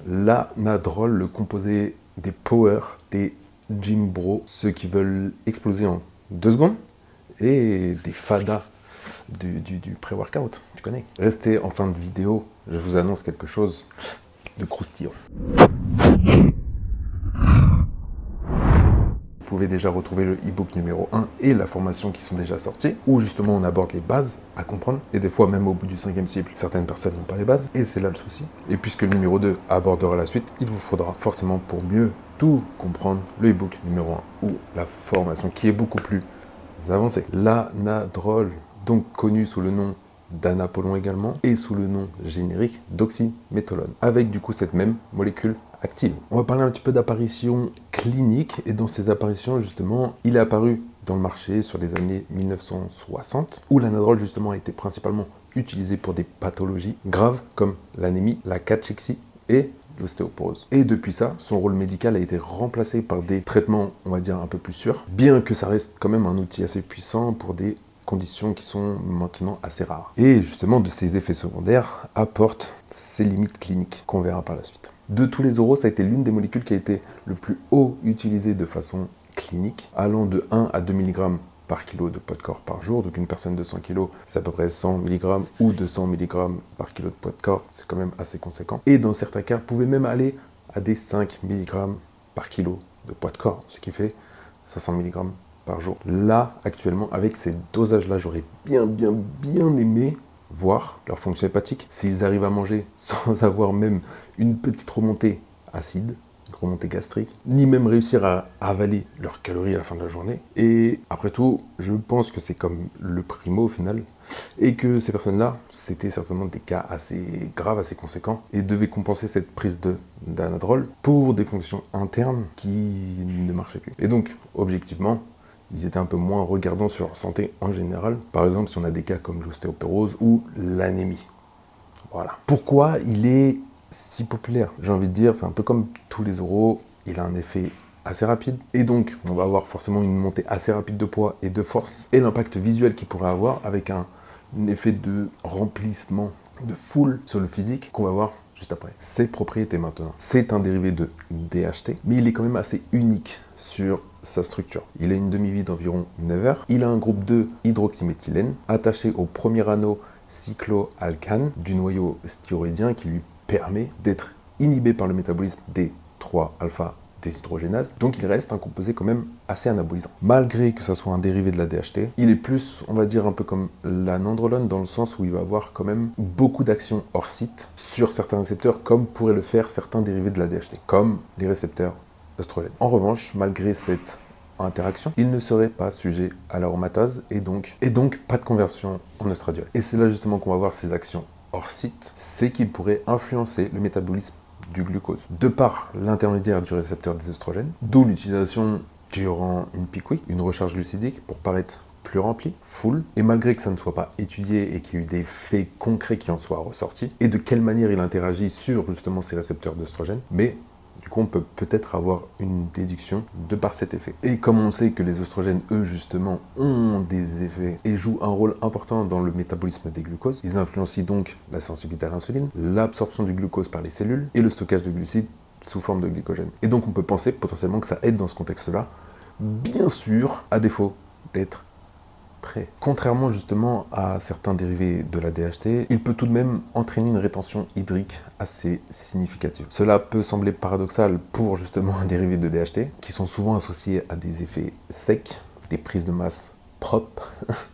L'anadrol, le composé des Power, des Gym Bro, ceux qui veulent exploser en 2 secondes, et des Fada du pré-workout, tu connais. Restez en fin de vidéo, je vous annonce quelque chose de croustillant. Vous pouvez déjà retrouver le e-book numéro 1 et la formation qui sont déjà sortis, où justement on aborde les bases à comprendre, et des fois même au bout du 5e cycle, certaines personnes n'ont pas les bases, et c'est là le souci. Et puisque le numéro 2 abordera la suite, il vous faudra forcément pour mieux tout comprendre le e-book numéro 1 ou la formation qui est beaucoup plus avancée. L'anadrol, donc connu sous le nom d'anapollon également, et sous le nom générique d'oxymétolone, avec du coup cette même molécule active. On va parler un petit peu d'apparition clinique, et dans ces apparitions justement, il est apparu dans le marché sur les années 1960, où l'anadrol justement a été principalement utilisé pour des pathologies graves comme l'anémie, la cachexie et l'ostéoporose. Et depuis ça, son rôle médical a été remplacé par des traitements, on va dire, un peu plus sûrs, bien que ça reste quand même un outil assez puissant pour des conditions qui sont maintenant assez rares. Et justement, de ces effets secondaires apportent ses limites cliniques, qu'on verra par la suite. De tous les oraux, ça a été l'une des molécules qui a été le plus haut utilisée de façon clinique, allant de 1 à 2 mg par kilo de poids de corps par jour. Donc une personne de 100 kg, c'est à peu près 100 mg ou 200 mg par kilo de poids de corps, c'est quand même assez conséquent. Et dans certains cas, pouvait même aller à des 5 mg par kilo de poids de corps, ce qui fait 500 mg par jour. Là, actuellement, avec ces dosages-là, j'aurais bien aimé voir leur fonction hépatique, s'ils arrivent à manger sans avoir même une petite remontée acide, une remontée gastrique, ni même réussir à avaler leurs calories à la fin de la journée. Et après tout, je pense que c'est comme le primo au final, et que ces personnes-là, c'était certainement des cas assez graves, assez conséquents, et devaient compenser cette prise d'anadrol pour des fonctions internes qui ne marchaient plus. Et donc, objectivement, ils étaient un peu moins regardants sur leur santé en général. Par exemple, si on a des cas comme l'ostéoporose ou l'anémie. Voilà. Pourquoi il est si populaire? J'ai envie de dire, c'est un peu comme tous les oraux, il a un effet assez rapide. Et donc, on va avoir forcément une montée assez rapide de poids et de force. Et l'impact visuel qu'il pourrait avoir avec un effet de remplissement, de foule sur le physique qu'on va voir juste après. Ses propriétés maintenant. C'est un dérivé de DHT, mais il est quand même assez unique sur sa structure. Il a une demi-vie d'environ 9 heures. Il a un groupe 2 hydroxyméthylène attaché au premier anneau cycloalcane du noyau stéroïdien qui lui permet d'être inhibé par le métabolisme des 3-alpha déshydrogénase. Donc il reste un composé quand même assez anabolisant. Malgré que ça soit un dérivé de la DHT, il est plus, on va dire, un peu comme la nandrolone dans le sens où il va avoir quand même beaucoup d'actions hors site sur certains récepteurs, comme pourraient le faire certains dérivés de la DHT, comme les récepteurs œstrogènes. En revanche, malgré cette interaction, il ne serait pas sujet à l'aromatase et donc pas de conversion en œstradiol. Et c'est là justement qu'on va voir ces actions hors site, c'est qu'il pourrait influencer le métabolisme du glucose, de par l'intermédiaire du récepteur des œstrogènes, d'où l'utilisation durant une peak week, une recharge glucidique pour paraître plus rempli, full, et malgré que ça ne soit pas étudié et qu'il y ait eu des faits concrets qui en soient ressortis, et de quelle manière il interagit sur justement ces récepteurs d'œstrogènes, mais du coup, on peut peut-être avoir une déduction de par cet effet. Et comme on sait que les œstrogènes, eux, justement, ont des effets et jouent un rôle important dans le métabolisme des glucoses, ils influencent donc la sensibilité à l'insuline, l'absorption du glucose par les cellules et le stockage de glucides sous forme de glycogène. Et donc, on peut penser potentiellement que ça aide dans ce contexte-là, bien sûr, à défaut d'être prêt. Contrairement justement à certains dérivés de la DHT, il peut tout de même entraîner une rétention hydrique assez significative. Cela peut sembler paradoxal pour justement un dérivé de DHT, qui sont souvent associés à des effets secs, des prises de masse propres.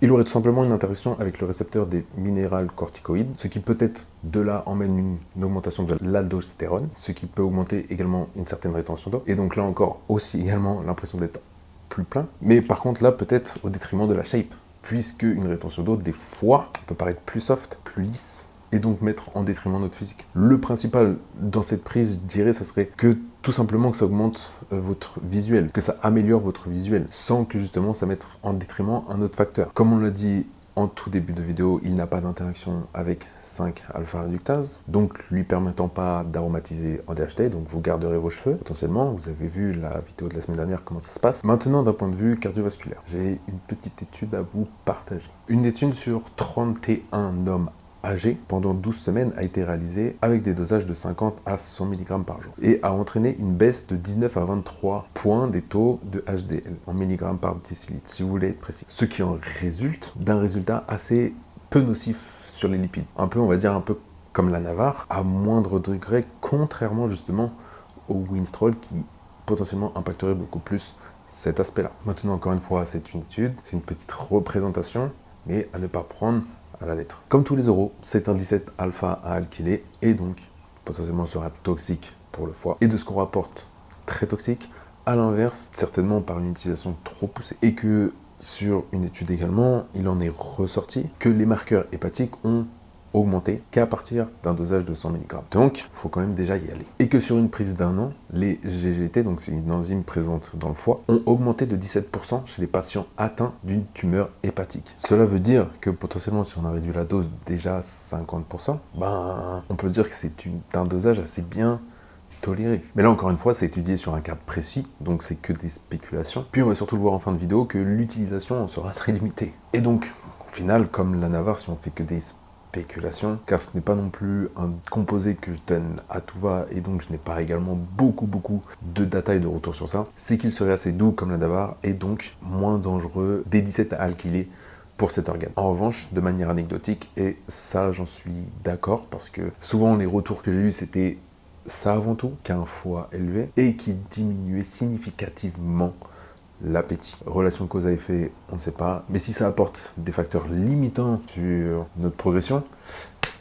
Il aurait tout simplement une interaction avec le récepteur des minéralcorticoïdes, ce qui peut-être de là emmène une augmentation de l'aldostérone, ce qui peut augmenter également une certaine rétention d'eau, et donc là encore aussi également l'impression d'être plus plein, mais par contre là peut-être au détriment de la shape, puisque une rétention d'eau des fois peut paraître plus soft, plus lisse, et donc mettre en détriment notre physique. Le principal dans cette prise, je dirais, ça serait que tout simplement que ça augmente votre visuel, que ça améliore votre visuel, sans que justement ça mette en détriment un autre facteur. Comme on l'a dit en tout début de vidéo, il n'a pas d'interaction avec 5-alpha-réductase, donc lui permettant pas d'aromatiser en DHT, donc vous garderez vos cheveux potentiellement. Vous avez vu la vidéo de la semaine dernière, comment ça se passe. Maintenant, d'un point de vue cardiovasculaire, j'ai une petite étude à vous partager. Une étude sur 31 hommes AG pendant 12 semaines a été réalisé avec des dosages de 50 à 100 mg par jour et a entraîné une baisse de 19 à 23 points des taux de HDL en milligrammes par décilitre, si vous voulez être précis. Ce qui en résulte d'un résultat assez peu nocif sur les lipides. Un peu, on va dire, un peu comme la Navarre, à moindre degré, contrairement justement au Winstrol qui potentiellement impacterait beaucoup plus cet aspect-là. Maintenant, encore une fois, c'est une étude, c'est une petite représentation, mais à ne pas prendre à la lettre. Comme tous les oraux, c'est un 17 alpha à alkylé et donc potentiellement sera toxique pour le foie. Et de ce qu'on rapporte, très toxique, à l'inverse, certainement par une utilisation trop poussée. Et que sur une étude également, il en est ressorti que les marqueurs hépatiques ont augmenté qu'à partir d'un dosage de 100 mg. Donc, il faut quand même déjà y aller. Et que sur une prise d'un an, les GGT, donc c'est une enzyme présente dans le foie, ont augmenté de 17% chez les patients atteints d'une tumeur hépatique. Cela veut dire que potentiellement, si on a réduit la dose déjà à 50%, ben, on peut dire que c'est un dosage assez bien toléré. Mais là, encore une fois, c'est étudié sur un cas précis, donc c'est que des spéculations. Puis on va surtout le voir en fin de vidéo que l'utilisation en sera très limitée. Et donc, au final, comme la Navarre, si on fait que des spéculation, car ce n'est pas non plus un composé que je donne à tout va, et donc je n'ai pas également beaucoup de data et de retour sur ça, c'est qu'il serait assez doux comme la Navarre, et donc moins dangereux des 17 à alkylés pour cet organe. En revanche, de manière anecdotique, et ça j'en suis d'accord, parce que souvent les retours que j'ai eus c'était ça avant tout, qu'un foie élevé, et qui diminuait significativement l'appétit. Relation cause à effet, on ne sait pas. Mais si ça apporte des facteurs limitants sur notre progression,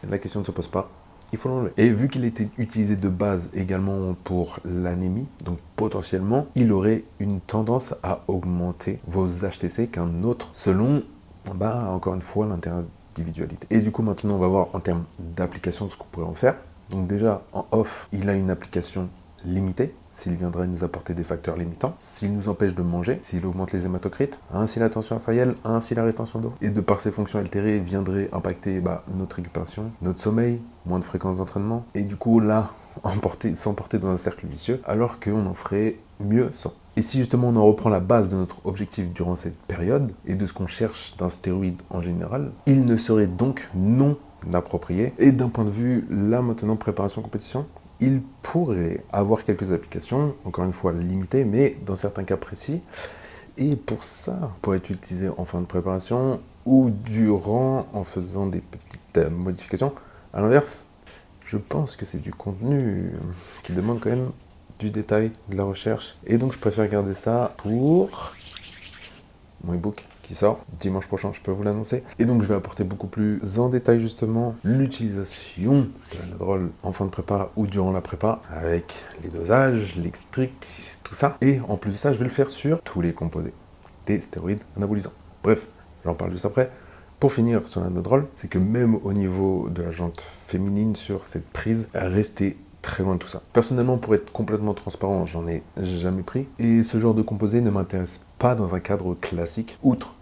la question ne se pose pas. Il faut l'enlever. Et vu qu'il était utilisé de base également pour l'anémie, donc potentiellement, il aurait une tendance à augmenter vos HTC qu'un autre, selon, encore une fois, l'individualité. Et du coup, maintenant, on va voir en termes d'application ce qu'on pourrait en faire. Donc déjà, en off, il a une application limitée, s'il viendrait nous apporter des facteurs limitants, s'il nous empêche de manger, s'il augmente les hématocrites, ainsi la tension artérielle, ainsi la rétention d'eau. Et de par ses fonctions altérées, viendrait impacter notre récupération, notre sommeil, moins de fréquence d'entraînement, et du coup là, s'emporter dans un cercle vicieux, alors qu'on en ferait mieux sans. Et si justement on en reprend la base de notre objectif durant cette période, et de ce qu'on cherche d'un stéroïde en général, il ne serait donc non approprié. Et d'un point de vue, là maintenant, préparation compétition, il pourrait avoir quelques applications, encore une fois limitées, mais dans certains cas précis. Et pour ça, pour être utilisé en fin de préparation ou durant en faisant des petites modifications. À l'inverse, je pense que c'est du contenu qui demande quand même du détail, de la recherche. Et donc je préfère garder ça pour mon e-book qui sort dimanche prochain, je peux vous l'annoncer. Et donc je vais apporter beaucoup plus en détail justement l'utilisation de la Nadrol en fin de prépa ou durant la prépa, avec les dosages, les tricks, tout ça. Et en plus de ça, je vais le faire sur tous les composés des stéroïdes anabolisants. Bref, j'en parle juste après. Pour finir sur la Nadrol, c'est que même au niveau de la jante féminine sur cette prise, restez très loin de tout ça. Personnellement, pour être complètement transparent, j'en ai jamais pris. Et ce genre de composé ne m'intéresse pas dans un cadre classique, outre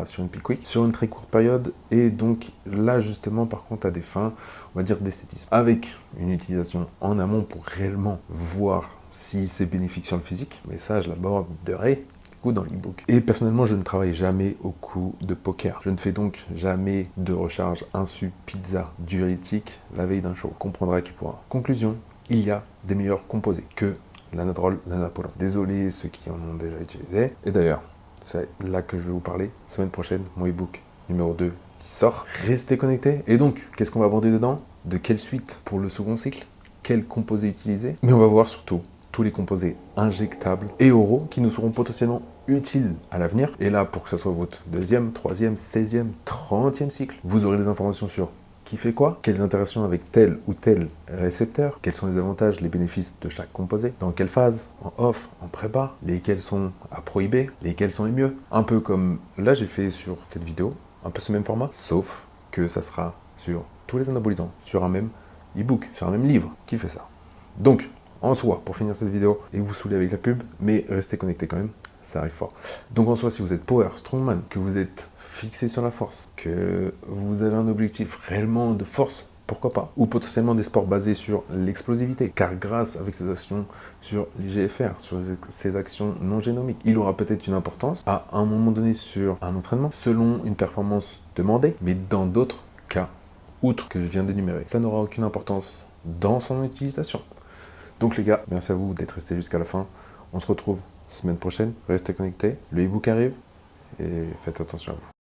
sur une pique sur une très courte période. Et donc là, justement, par contre, à des fins, on va dire d'esthétisme. Avec une utilisation en amont pour réellement voir si c'est bénéfique sur le physique. Mais ça, je l'aborderai dans l'e-book. Et personnellement, je ne travaille jamais au coup de poker. Je ne fais donc jamais de recharge insu pizza diurétique la veille d'un show. Comprendra qui pourra. Conclusion, il y a des meilleurs composés que l'anadrol, l'anapolan. Désolé ceux qui en ont déjà utilisé. Et d'ailleurs, c'est là que je vais vous parler. Semaine prochaine, mon e-book numéro 2 qui sort. Restez connectés. Et donc, qu'est-ce qu'on va aborder dedans? De quelle suite pour le second cycle? Quels composés utiliser? Mais on va voir surtout tous les composés injectables et oraux qui nous seront potentiellement utiles à l'avenir. Et là, pour que ce soit votre deuxième, troisième, 16e, 30e cycle, vous aurez des informations sur qui fait quoi, quelles interactions avec tel ou tel récepteur, quels sont les avantages, les bénéfices de chaque composé, dans quelle phase, en off, en prépa, lesquels sont à prohiber, lesquels sont les mieux. Un peu comme là j'ai fait sur cette vidéo, un peu ce même format, sauf que ça sera sur tous les anabolisants, sur un même e-book, sur un même livre qui fait ça. Donc, en soi, pour finir cette vidéo, et vous saouler avec la pub, mais restez connectés quand même, ça arrive fort. Donc en soi, si vous êtes power, strongman, que vous êtes fixé sur la force, que vous avez un objectif réellement de force, pourquoi pas? Ou potentiellement des sports basés sur l'explosivité, car grâce avec ses actions sur l'IGFR, sur ses actions non génomiques, il aura peut-être une importance à un moment donné sur un entraînement, selon une performance demandée, mais dans d'autres cas, outre que je viens d'énumérer. Ça n'aura aucune importance dans son utilisation. Donc les gars, merci à vous d'être restés jusqu'à la fin. On se retrouve semaine prochaine. Restez connectés. Le e-book arrive et faites attention à vous.